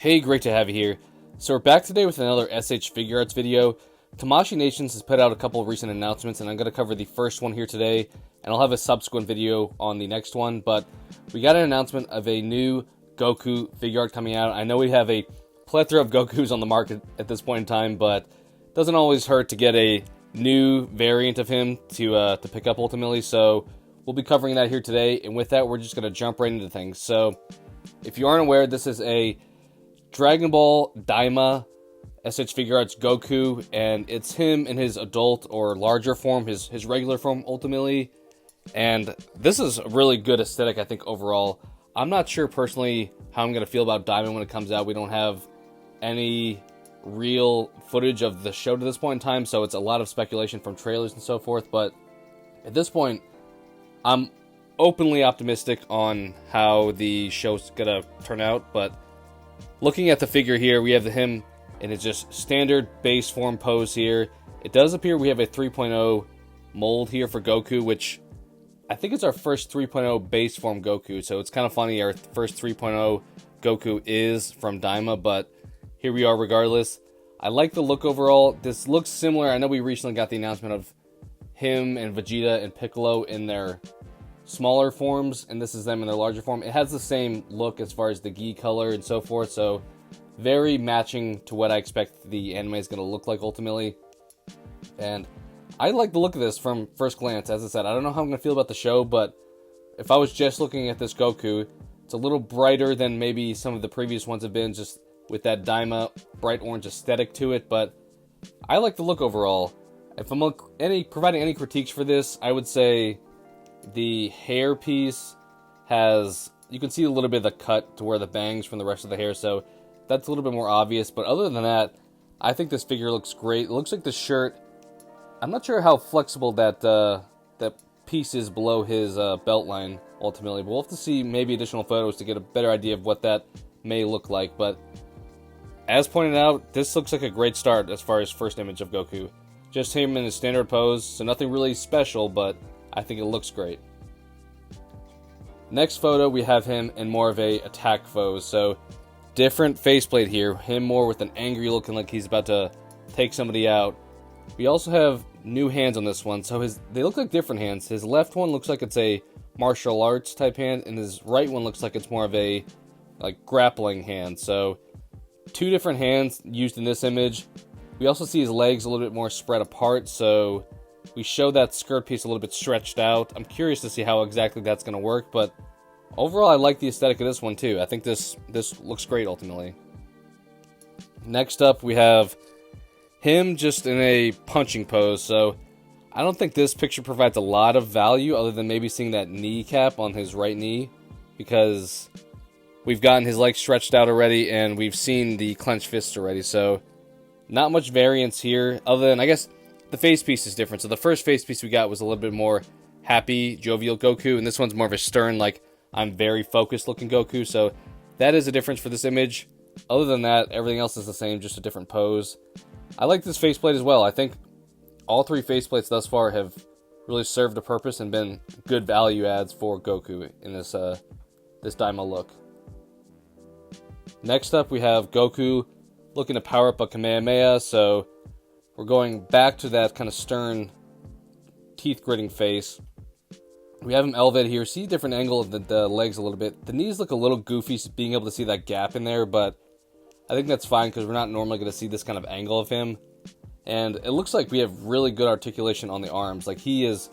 Hey, great to have you here. So we're back today with another SH Figuarts video. Tamashii Nations has put out a couple of recent announcements, and I'm going to cover the first one here today, and I'll have a subsequent video on the next one, but we got an announcement of a new Goku figure art coming out. I know we have a plethora of Gokus on the market at this point in time, but it doesn't always hurt to get a new variant of him to pick up ultimately, so we'll be covering that here today, and with that, we're just going to jump right into things. So, if you aren't aware, this is a Dragon Ball Daima SH Figuarts Goku, and it's him in his adult or larger form, his regular form ultimately, and this is a really good aesthetic, I think, overall. I'm not sure personally how I'm going to feel about Daima when it comes out. We don't have any real footage of the show to this point in time, so it's a lot of speculation from trailers and so forth, but at this point, I'm openly optimistic on how the show's going to turn out, but looking at the figure here, we have him in his just standard base form pose here. It does appear we have a 3.0 mold here for Goku, which I think it's our first 3.0 base form Goku, so it's kind of funny our first 3.0 Goku is from Daima, but here we are regardless. I like the look overall. This looks similar. I know we recently got the announcement of him and Vegeta and Piccolo in their smaller forms, and this is them in their larger form. It has the same look as far as the gi color and so forth, so very matching to what I expect the anime is going to look like ultimately. And I like the look of this from first glance. As I said, I don't know how I'm going to feel about the show, but if I was just looking at this Goku, it's a little brighter than maybe some of the previous ones have been, just with that Daima bright orange aesthetic to it, but I like the look overall. If I'm providing any critiques for this, I would say the hair piece has, you can see a little bit of the cut to where the bangs from the rest of the hair, so that's a little bit more obvious, but other than that, I think this figure looks great. It looks like the shirt, I'm not sure how flexible that piece is below his belt line ultimately, but we'll have to see maybe additional photos to get a better idea of what that may look like, but as pointed out, this looks like a great start as far as first image of Goku. Just him in his standard pose, so nothing really special, but I think it looks great. Next photo, we have him in more of a attack pose, so different faceplate here. Him more with an angry looking like he's about to take somebody out. We also have new hands on this one, so they look like different hands. His left one looks like it's a martial arts type hand, and his right one looks like it's more of a grappling hand. So two different hands used in this image. We also see his legs a little bit more spread apart, so we show that skirt piece a little bit stretched out. I'm curious to see how exactly that's going to work, but overall I like the aesthetic of this one too. I think this looks great ultimately. Next up, we have him just in a punching pose, so I don't think this picture provides a lot of value other than maybe seeing that kneecap on his right knee, because we've gotten his legs stretched out already and we've seen the clenched fists already, so not much variance here other than, I guess, the face piece is different. So the first face piece we got was a little bit more happy, jovial Goku, and this one's more of a stern, I'm very focused looking Goku, so that is a difference for this image. Other than that, everything else is the same, just a different pose. I like this faceplate as well. I think all three faceplates thus far have really served a purpose and been good value adds for Goku in this Daima look. Next up, we have Goku looking to power up a Kamehameha, so we're going back to that kind of stern, teeth-gritting face. We have him elevated here. See a different angle of the legs a little bit. The knees look a little goofy, being able to see that gap in there, but I think that's fine because we're not normally going to see this kind of angle of him. And it looks like we have really good articulation on the arms. His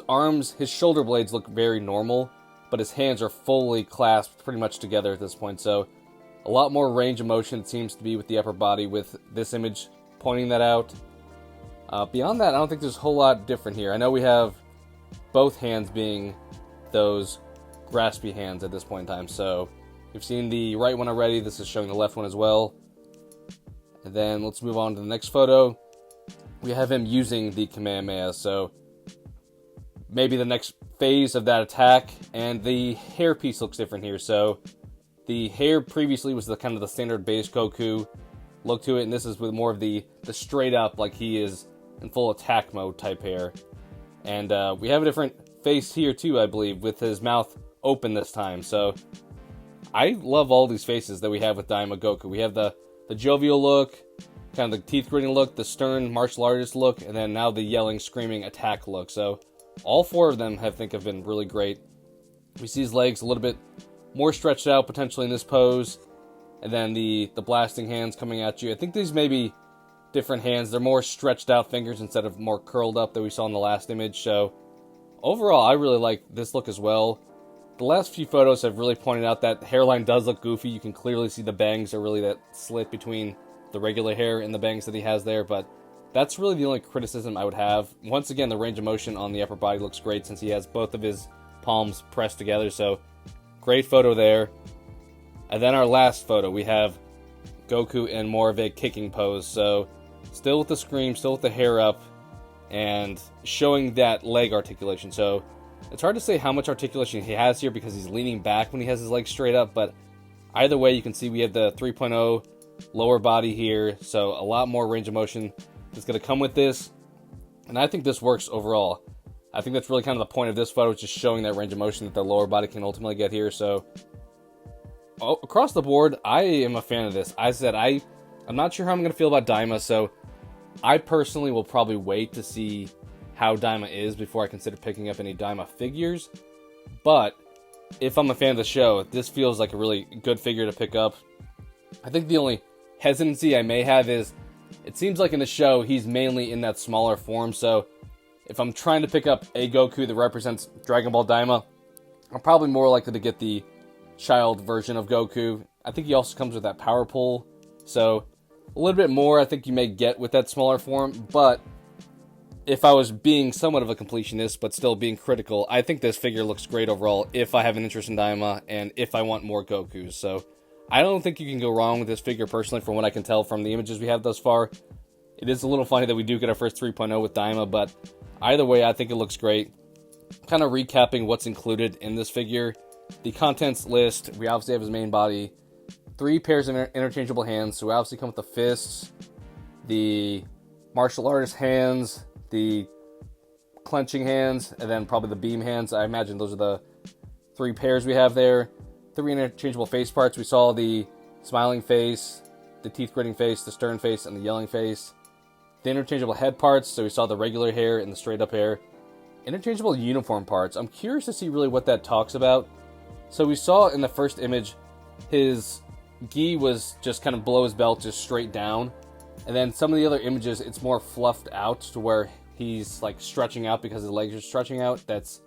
arms, his shoulder blades look very normal, but his hands are fully clasped pretty much together at this point, so a lot more range of motion it seems to be with the upper body with this image pointing that out. Beyond that, I don't think there's a whole lot different here. I know we have both hands being those graspy hands at this point in time, so we've seen the right one already. This is showing the left one as well. And then let's move on to the next photo. We have him using the Kamehameha, so maybe the next phase of that attack, and the hair piece looks different here. So the hair previously was the kind of the standard base Goku look to it, and this is with more of the straight up, like he is in full attack mode type hair. And we have a different face here too, I believe, with his mouth open this time. So I love all these faces that we have with Daima Goku. We have the jovial look, kind of the teeth gritting look, the stern martial artist look, and then now the yelling, screaming attack look. So all four of them I think have been really great. We see his legs a little bit more stretched out potentially in this pose, and then the blasting hands coming at you. I think these may be different hands. They're more stretched out fingers instead of more curled up that we saw in the last image. So overall, I really like this look as well. The last few photos have really pointed out that hairline does look goofy. You can clearly see the bangs are really that slit between the regular hair and the bangs that he has there, but that's really the only criticism I would have. Once again, the range of motion on the upper body looks great since he has both of his palms pressed together, so great photo there. And then our last photo, we have Goku in more of a kicking pose, so still with the scream, still with the hair up, and showing that leg articulation. So it's hard to say how much articulation he has here because he's leaning back when he has his legs straight up, but either way, you can see we have the 3.0 lower body here, so a lot more range of motion is going to come with this, and I think this works overall. I think that's really kind of the point of this photo, just showing that range of motion that the lower body can ultimately get here. So across the board, I am a fan of this. I said I'm not sure how I'm going to feel about Daima, so I personally will probably wait to see how Daima is before I consider picking up any Daima figures. But if I'm a fan of the show, this feels like a really good figure to pick up. I think the only hesitancy I may have is it seems like in the show he's mainly in that smaller form, so if I'm trying to pick up a Goku that represents Dragon Ball Daima, I'm probably more likely to get the child version of Goku. I think he also comes with that power pole, so a little bit more I think you may get with that smaller form, but if I was being somewhat of a completionist but still being critical, I think this figure looks great overall if I have an interest in Daima and if I want more Gokus. So I don't think you can go wrong with this figure personally from what I can tell from the images we have thus far. It is a little funny that we do get our first 3.0 with Daima, but either way, I think it looks great. Kind of recapping what's included in this figure. The contents list, we obviously have his main body, 3 pairs of interchangeable hands, so we obviously come with the fists, the martial artist hands, the clenching hands, and then probably the beam hands. I imagine those are the 3 pairs we have there. 3 interchangeable face parts. We saw the smiling face, the teeth gritting face, the stern face, and the yelling face. The interchangeable head parts, so we saw the regular hair and the straight up hair. Interchangeable uniform parts. I'm curious to see really what that talks about. So we saw in the first image, his gi was just kind of below his belt, just straight down. And then some of the other images, it's more fluffed out to where he's like stretching out because his legs are stretching out. That's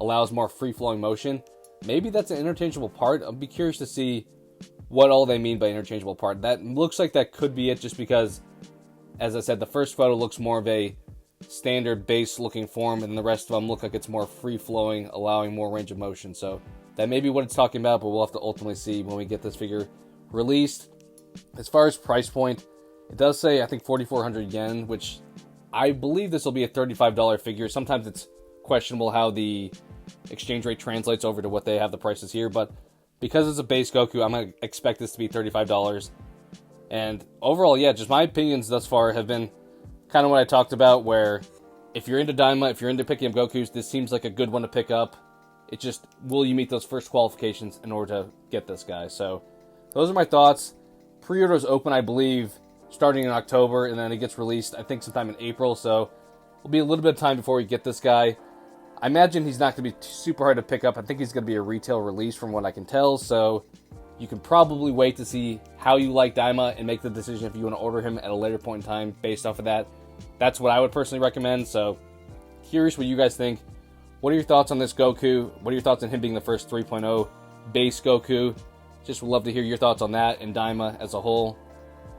allows more free-flowing motion. Maybe that's an interchangeable part. I'll be curious to see what all they mean by interchangeable part. That looks like that could be it just because, as I said, the first photo looks more of a standard base looking form and the rest of them look like it's more free-flowing, allowing more range of motion. So that may be what it's talking about, but we'll have to ultimately see when we get this figure released. As far as price point, it does say, I think, 4,400 yen, which I believe this will be a $35 figure. Sometimes it's questionable how the exchange rate translates over to what they have the prices here, but because it's a base Goku, I'm going to expect this to be $35. And overall, yeah, just my opinions thus far have been kind of what I talked about, where if you're into Daima, if you're into picking up Gokus, this seems like a good one to pick up. It's just, will you meet those first qualifications in order to get this guy? So those are my thoughts. Pre-orders open, I believe, starting in October, and then it gets released, I think, sometime in April, so it'll be a little bit of time before we get this guy. I imagine he's not going to be super hard to pick up. I think he's going to be a retail release from what I can tell, so you can probably wait to see how you like Daima and make the decision if you want to order him at a later point in time based off of that. That's what I would personally recommend, so curious what you guys think. What are your thoughts on this Goku? What are your thoughts on him being the first 3.0 base Goku? Just would love to hear your thoughts on that and Daima as a whole.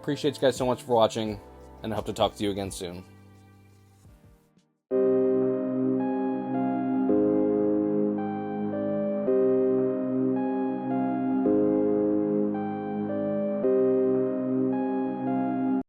Appreciate you guys so much for watching, and I hope to talk to you again soon.